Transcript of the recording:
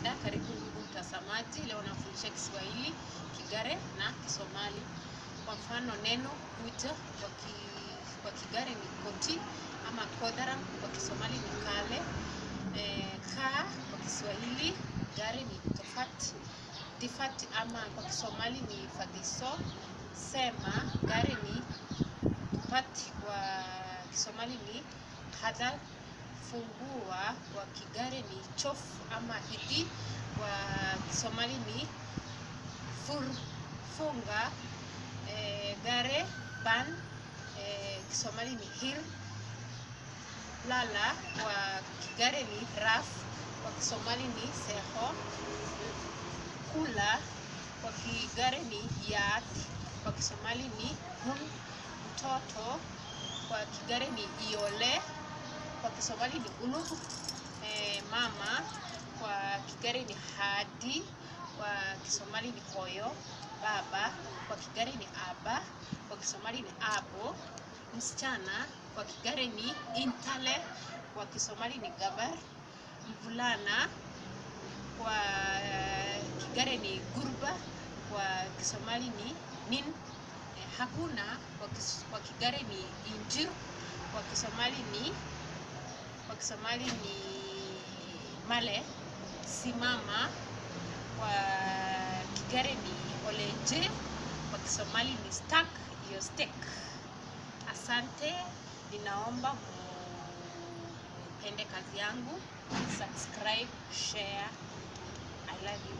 dada, karibu ndugu mtazamaji. Leo nafundisha Kiswahili, Kigare na Kisomali. Kwa mfano neno kuja kwa Kigare ni koti ama kodara, kwa Kisomali ni kale. Kaa kwa Kiswahili, gare ni tofauti. Tifati ama kwa Kisomali ni fadiso. Sema, gare ni tofauti, kwa Kisomali ni hadal. Fungua kwa Kigare ni chofu ama hidi, kwa Kisomali ni funga. Gare ban, Kisomali ni hir. Lala kwa Kigare ni raf, kwa Kisomali ni seho. Kula kwa Kigare ni yat, kwa Kisomali ni hun. Mtoto kwa Kigare ni iole, kwa Kisomali ni ulug. Mama kwa Kigare ni hadi, kwa Kisomali ni hoyo. Baba kwa Kigare ni aba, kwa Kisomali ni abo. Msichana kwa Kigare ni intale, kwa Kisomali ni gabar. Mvulana kwa Kigare ni gurba, kwa Kisomali ni nin. Hakuna kwa Kigare ni injir, kwa Kisomali ni male. Simama kwa Kigare ni olenje, kwa Kisomali ni stack, hiyo steak. Asante, ninaomba mpende kazi yangu, subscribe, share. I love you.